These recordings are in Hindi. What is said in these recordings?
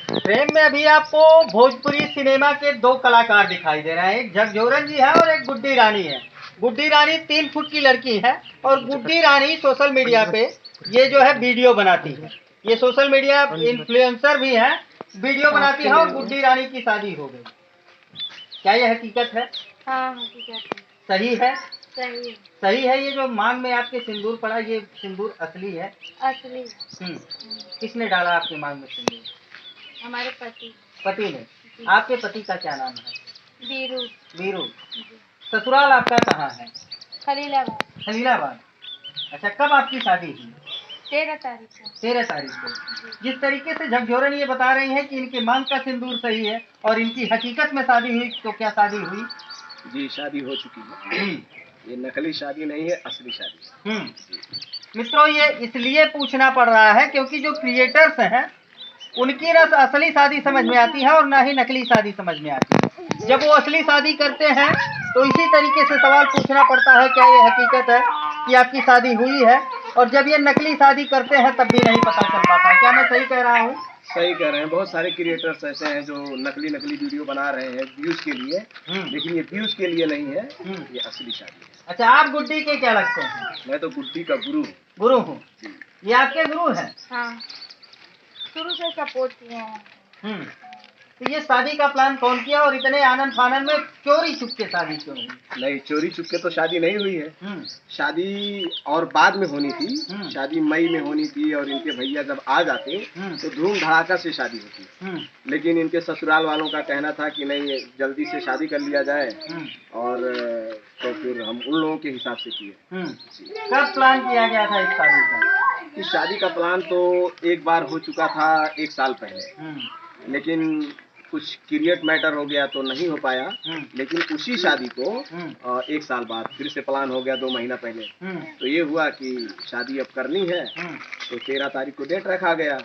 फ्रेम में अभी आपको भोजपुरी सिनेमा के दो कलाकार दिखाई दे रहे हैं, एक झकझोरन जी है और एक गुड्डी रानी है। गुड्डी रानी 3 फुट की लड़की है और गुड्डी रानी सोशल मीडिया पे ये जो है वीडियो बनाती है। ये सोशल मीडिया इन्फ्लुएंसर भी है, वीडियो बनाती है और गुड्डी रानी की शादी हो गई। क्या ये हकीकत है? हाँ, हकीकत है। सही है? सही है। सही है। ये जो मांग में आपके सिंदूर पड़ा, ये सिंदूर असली है? असली। किसने डाला आपके मांग में सिंदूर? हमारे पति। पति ने? आपके पति का क्या नाम है? बीरू। बीरू। ससुराल आपका कहाँ है? खलीलाबाद। खलीलाबाद। अच्छा, कब आपकी शादी हुई? 13 तारीख को। 13 तारीख को। जिस तरीके से झकझोरन ये बता रही हैं कि इनके मांग का सिंदूर सही है और इनकी हकीकत में शादी हुई, तो क्या शादी हुई? जी, शादी हो चुकी है। ये नकली शादी नहीं है, असली शादी। मित्रों, ये इसलिए पूछना पड़ रहा है क्योंकि जो क्रिएटर्स हैं उनकी ना असली शादी समझ में आती है और ना ही नकली शादी समझ में आती है। जब वो असली शादी करते हैं तो इसी तरीके से सवाल पूछना पड़ता है, क्या ये हकीकत है कि आपकी शादी हुई है? और जब ये नकली शादी करते हैं तब भी नहीं पता चल पाता। क्या मैं सही कह रहा हूँ? सही कह रहे हैं। बहुत सारे क्रिएटर्स ऐसे हैं जो नकली वीडियो बना रहे हैं व्यूज के लिए, लेकिन ये व्यूज के लिए नहीं है, ये असली शादी है। अच्छा, आप गुड्डी के क्या लगते हैं? मैं तो गुड्डी का गुरु हूँ। गुरु हूँ? ये आपके गुरु हैं? हाँ, शुरू से सपोर्ट किए हैं। तो ये शादी का प्लान कौन किया और इतने आनंद फानंद में चोरी छुपके शादी क्यों हुई? नहीं, चोरी छुपके तो शादी नहीं हुई है। शादी और बाद में होनी थी। शादी मई में होनी थी और इनके भैया जब आ जाते तो धूम धड़ाका से शादी होती। लेकिन इनके ससुराल वालों का कहना था कि नहीं, जल्दी से शादी कर लिया जाए, और तो फिर हम उन लोगों के हिसाब से किए। कब प्लान किया गया था इस शादी का? इस शादी का प्लान तो एक बार हो चुका था 1 साल पहले, लेकिन कुछ क्रिएट मैटर हो गया तो नहीं हो पाया। लेकिन उसी शादी को 1 साल बाद फिर से प्लान हो गया 2 महीना पहले। तो ये हुआ कि शादी अब करनी है, तो 13 तारीख को डेट रखा गया।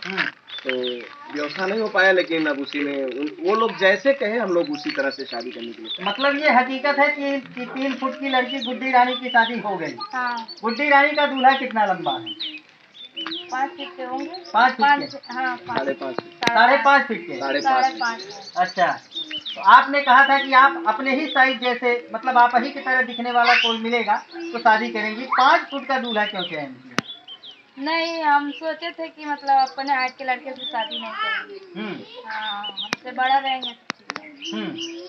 तो व्यवस्था नहीं हो पाया, लेकिन अब उसी में वो लोग जैसे कहे हम लोग उसी तरह से शादी करने के लिए। मतलब ये हकीकत है कि 3 फुट की लड़की गुड्डी रानी की शादी हो गई। हाँ। गुड्डी रानी का दूल्हा कितना लंबा है? 5 फीट के होंगे। 5 फीट के? हाँ, 5.5 5.5 फीट के? 5.5। अच्छा, तो आपने कहा था कि आप अपने ही साइज जैसे, मतलब आप ही की तरह दिखने वाला कोई मिलेगा तो शादी करेंगी। 5 फुट का दूल्हा क्यों चयन किया? नहीं, हम सोचे थे कि मतलब अपने हाइट के लड़के से शादी नहीं करेंगे। हाँ, हमसे बड़ा रहेंगे तो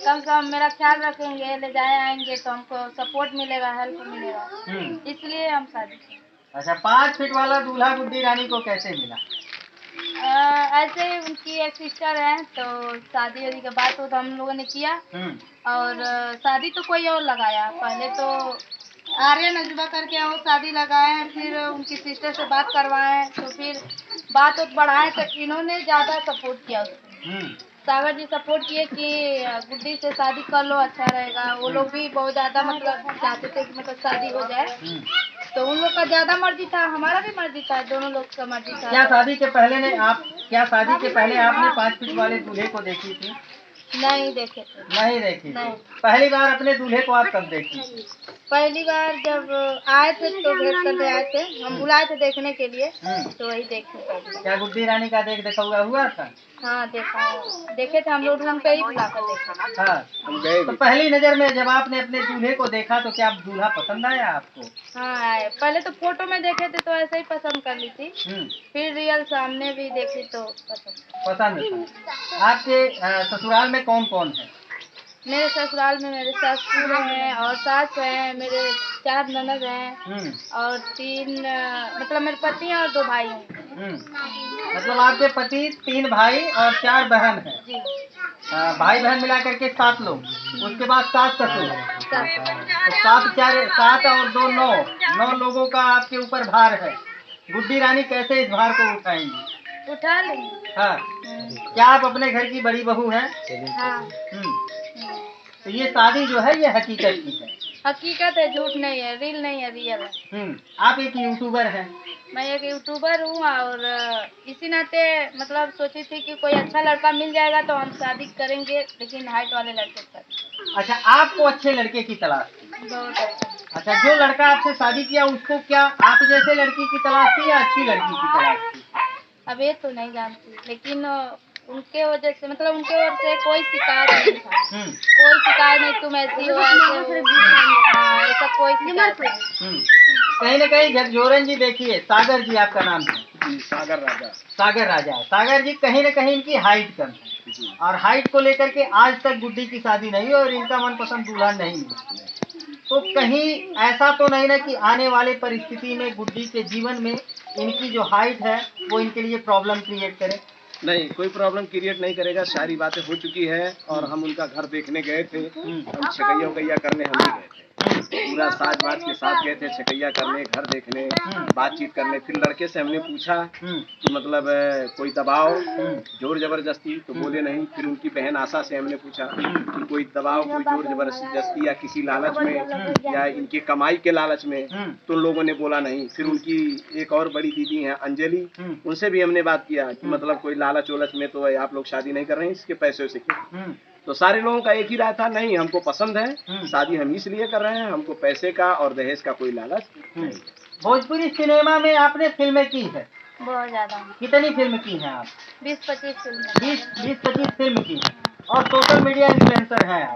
कम से कम मेरा ख्याल रखेंगे, ले जाए आएंगे तो हमको सपोर्ट मिलेगा, हेल्प मिलेगा, इसलिए हम शादी करें। अच्छा, 5 फीट वाला दूल्हा गुड्डी रानी को कैसे मिला? ऐसे ही उनकी एक सिस्टर है, तो शादी वादी का बात हो तो हम लोगों ने किया, और शादी तो कोई और लगाया। पहले तो आर्यन अजूबा करके वो शादी लगाए, फिर उनकी सिस्टर से बात करवाए, तो फिर बात बढ़ाए तो इन्होंने ज़्यादा सपोर्ट किया उसको। सागर जी सपोर्ट किए कि गुड्डी से शादी कर लो, अच्छा रहेगा। वो लोग भी बहुत ज़्यादा मतलब चाहते थे कि मतलब शादी हो जाए, तो उन लोग का ज़्यादा मर्जी था, हमारा भी मर्जी था, दोनों लोग का मर्जी था। क्या शादी के पहले आपने 5 फीट वाले दूल्हे को देखी थी? नहीं देखे थे। नहीं देखी थी? नहीं। पहली बार अपने दूल्हे को आप कब देखी थी? पहली बार जब आए थे तो भेंट करने आए थे, हम बुलाए थे देखने के लिए, तो वही देखे। क्या गुड्डी रानी का देखा हुआ था? हाँ, देखे थे, हम लोग रूम पे ही बुलाकर देखे। हाँ, तो पहली नजर में जब आपने अपने दूल्हे को देखा तो क्या दूल्हा पसंद आया आपको? हाँ, आए। पहले तो फोटो में देखे थे तो ऐसे ही पसंद कर ली थी, फिर रियल सामने भी देखी तो पसंद था। आपके ससुराल में कौन कौन है? मेरे ससुराल में मेरे ससुर हैं और सास हैं, मेरे 4 ननद हैं और 3 मतलब मेरे पति हैं और 2 भाई हैं। मतलब आपके पति 3 भाई और 4 बहन हैं? जी। भाई बहन मिला करके 7 लोग। उसके बाद 7 ससुर। तो 7 और 2 9 लोगों का आपके ऊपर भार है। गुड्डी रानी कैसे इस भार को उठाएंगी? उठा लेंगे। हाँ। क्या आप अपने घर की बड़ी बहू हैं? हाँ। तो ये शादी जो है ये हकीकत की है? हकीकत है, झूठ नहीं है, रील नहीं है, रियल है। आप एक यूट्यूबर हैं? मैं एक यूट्यूबर हूँ और इसी नाते मतलब सोची थी कि कोई अच्छा लड़का मिल जाएगा तो हम शादी करेंगे, लेकिन हाइट वाले लड़के से। अच्छा, आपको अच्छे लड़के की तलाश थी? बहुत अच्छा। अच्छा, जो लड़का आपसे शादी किया उसको क्या आप जैसे लड़की की तलाश थी या अच्छी लड़की की तलाश थी? अब ये तो नहीं जानती, लेकिन उनके वजह से मतलब उनके ओर से कोई शिकायत नहीं था। कोई शिकायत नहीं, तुम ऐसी हो ऐसे हो, हाँ ऐसा कोई शिकायत नहीं। कहीं न कहीं झकझोरन जी देखिए, सागर जी आपका नाम है? जी, सागर राजा। सागर राजा। सागर जी कहीं न कहीं इनकी हाइट कम है और हाइट को लेकर के आज तक गुड्डी की शादी नहीं हुई और इनका मनपसंद दूल्हा नहीं मिला। तो कहीं ऐसा तो नहीं ना कि आने वाले परिस्थिति में गुड्डी के जीवन में इनकी जो हाइट है वो इनके लिए प्रॉब्लम क्रिएट करे? नहीं, कोई प्रॉब्लम क्रिएट नहीं करेगा। सारी बातें हो चुकी है और हम उनका घर देखने गए थे। हम छकैया उकैया करने हम नहीं गए थे, पूरा साज बाज के साथ गए थे छकैया करने, घर देखने, बातचीत करने। फिर लड़के से हमने पूछा कि मतलब कोई दबाव, जोर जबरदस्ती, तो बोले नहीं। फिर उनकी बहन आशा से हमने पूछा कि कोई दबाव, कोई जोर जबरदस्ती या किसी लालच में या इनके कमाई के लालच में, तो लोगों ने बोला नहीं। फिर उनकी एक और बड़ी दीदी है अंजलि, उनसे भी हमने बात किया कि मतलब कोई लालच वोलच में तो आप लोग शादी नहीं कर रहे हैं, इसके पैसे से क्यों? तो सारे लोगों का एक ही राय था, नहीं हमको पसंद है, शादी हम इसलिए कर रहे हैं, हमको पैसे का और दहेज का कोई लालच नहीं। भोजपुरी सिनेमा में आपने फिल्में की है? बहुत ज्यादा। कितनी फिल्म की हैं आप? 20-25 फिल्म। 20-25 फिल्म की हैं। और सोशल मीडिया इन्फ्लुएंसर हैं आप?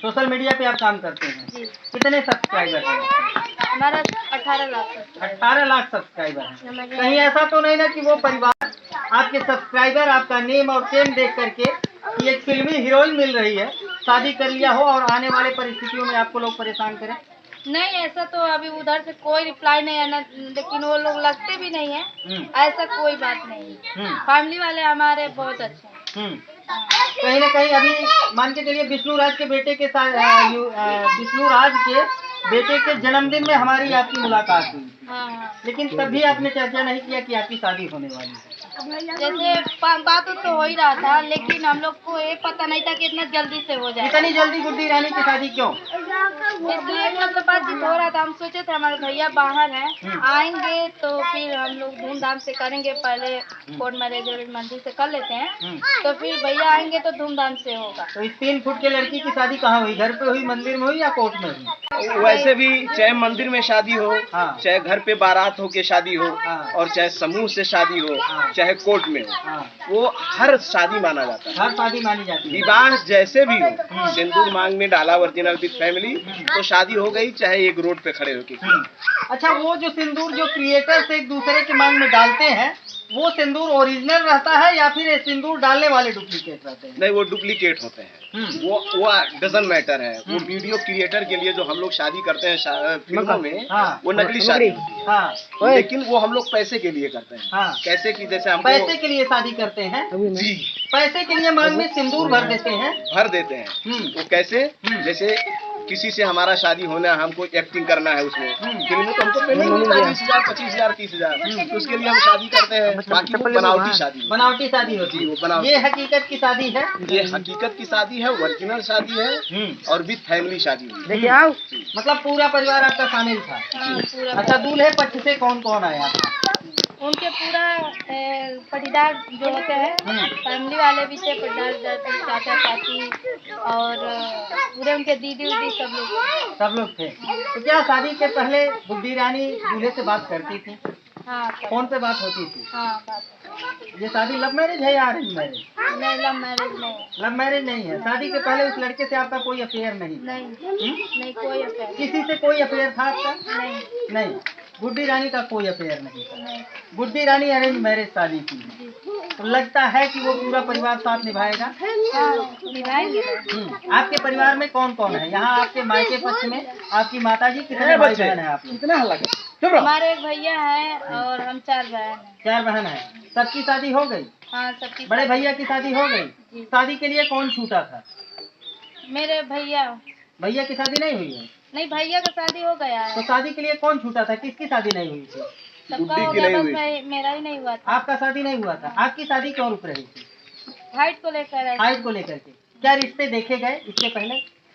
सोशल मीडिया पे आप काम करते हैं? जी। कितने सब्सक्राइबर हैं? हमारा 18 लाख। 18 लाख सब्सक्राइबर हैं। कहीं ऐसा तो नहीं ना कि वो परिवार आपके सब्सक्राइबर आपका नेम और फेम देख करके कि एक फिल्मी हीरोइन मिल रही है, शादी कर लिया हो और आने वाले परिस्थितियों में आपको लोग परेशान करें? नहीं, ऐसा तो अभी उधर से कोई रिप्लाई नहीं है ना, लेकिन वो लोग लगते भी नहीं है, ऐसा कोई बात नहीं। फैमिली वाले हमारे बहुत अच्छे हैं। कहीं ना कहीं अभी मान के चलिए विष्णु राज के बेटे के साथ विष्णु राज के बेटे के जन्मदिन में हमारी आपकी मुलाकात हुई, लेकिन तभी आपने चर्चा नहीं किया कि आपकी शादी होने वाली है। जैसे बात तो हो ही रहा था, लेकिन हम लोग को ये पता नहीं था कि इतना जल्दी से हो जाए। इतनी जल्दी गुड्डी रानी की शादी क्यों? इसलिए मतलब बातचीत हो रहा था, हम सोचे थे हमारे भैया बाहर हैं, आएंगे तो फिर हम लोग धूमधाम से करेंगे, पहले कोर्ट मैरिज मंदिर से कर लेते हैं, तो फिर भैया आएंगे तो धूमधाम से होगा। तो इस 3 फुट के लड़की की शादी कहाँ हुई? घर पे हुई, मंदिर में हुई या कोर्ट में हुई? वैसे भी चाहे मंदिर में शादी हो, चाहे घर पे बारात हो के शादी हो, और चाहे समूह से शादी हो, चाहे कोर्ट में हो, वो हर शादी माना जाता है। हर शादी मानी जाती है। विवाह जैसे भी हो, सिंदूर मांग में डाला ओरिजिनल विद फैमिली, तो शादी हो गई, चाहे एक रोड पे खड़े होके। अच्छा, वो जो सिंदूर जो क्रिएटर्स एक दूसरे के मांग में डालते हैं, वो सिंदूर ओरिजिनल रहता है या फिर सिंदूर डालने वाले डुप्लीकेट रहते हैं? नहीं, वो डुप्लीकेट होते हैं। वो डजंट मैटर है। वो वीडियो क्रिएटर के लिए जो हम लोग शादी करते हैं फिल्मों में, वो नकली शादी होती है, लेकिन वो हम लोग पैसे के लिए करते हैं। कैसे कि जैसे हम पैसे के लिए शादी करते हैं जी, पैसे के लिए मांग में सिंदूर भर देते हैं। वो कैसे, जैसे किसी से हमारा शादी होना है, हमको एक्टिंग करना है उसमें, फिल्म में तो हमको पेमेंट मिलता है 20,000, 25,000, 30,000, तो उसके लिए हम शादी करते हैं। बाकी वो बनावटी शादी होती है, वो बनावटी। ये हकीकत की शादी है, ये हकीकत की शादी है, ओरिजिनल शादी है और विद फैमिली शादी है। देखिए आओ, मतलब पूरा परिवार आपका शामिल था। अच्छा, दूल्हे पक्ष से कौन कौन आया था? उनके पूरा पटीदार जो होते हैं, फैमिली वाले भी थे, पटीदार, चाचा चाची और पूरे उनके दीदी उदी सब लोग थे। तो क्या शादी के पहले गुड्डी रानी दूल्हे से बात करती थी? हाँ, फोन पे बात होती थी? हाँ, बात। ये शादी लव मैरिज है या अरेंज मैरिज? नहीं, लव मैरिज नहीं है। लव मैरिज नहीं है। शादी के पहले उस लड़के से आपका कोई अफेयर नहीं? नहीं, कोई अफेयर। किसी से कोई अफेयर था आपका? नहीं। गुड्डी रानी का कोई अफेयर नहीं था। गुड्डी रानी अरेंज मैरिज शादी की, तो लगता है कि वो पूरा परिवार साथ निभाएगा? निभाएंगे। आपके परिवार में कौन कौन है? यहाँ आपके मायके पक्ष में आपकी माताजी, कितने भाई बहन है? आप कितना हमारे एक भैया है और हम 4 बहन हैं। 4 बहन है। सबकी शादी हो गई? हाँ, सबकी। बड़े भैया की शादी हो गई? शादी के लिए कौन छूटा था? मेरे भैया। भैया की शादी नहीं हुई है? नहीं, भैया का शादी हो गया है। तो शादी के लिए कौन छूटा था? किसकी शादी नहीं हुई थी? सबका हो गया, बस मेरा ही नहीं हुआ था। आपका शादी नहीं हुआ था? आपकी शादी क्यों रुक रही थी? हाइट को लेकर। हाइट को लेकर के क्या रिश्ते देखे गए इससे पहले?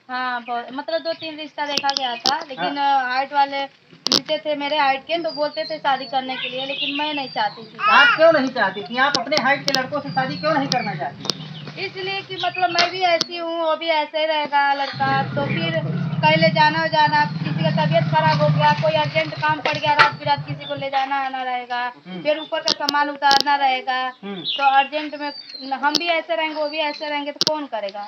हाँ, मतलब 2-3 रिश्ता देखा गया था, लेकिन हाइट वाले मिलते थे मेरे हाइट के, तो बोलते थे शादी करने के लिए, लेकिन मैं नहीं चाहती थी। आप क्यों नहीं चाहती थी? आप अपने हाइट के लड़कों से शादी क्यों नहीं करना चाहती? इसलिए कि मतलब मैं भी ऐसी हूँ, वो भी ऐसे ही रहेगा लड़का, तो फिर कहीं ले जाना किसी किसी का तबीयत खराब हो गया, कोई अर्जेंट काम पड़ गया, रात बिरात किसी को ले जाना आना रहेगा, फिर ऊपर का सामान उतारना रहेगा, तो अर्जेंट में हम भी ऐसे रहेंगे, वो भी ऐसे रहेंगे, तो कौन करेगा?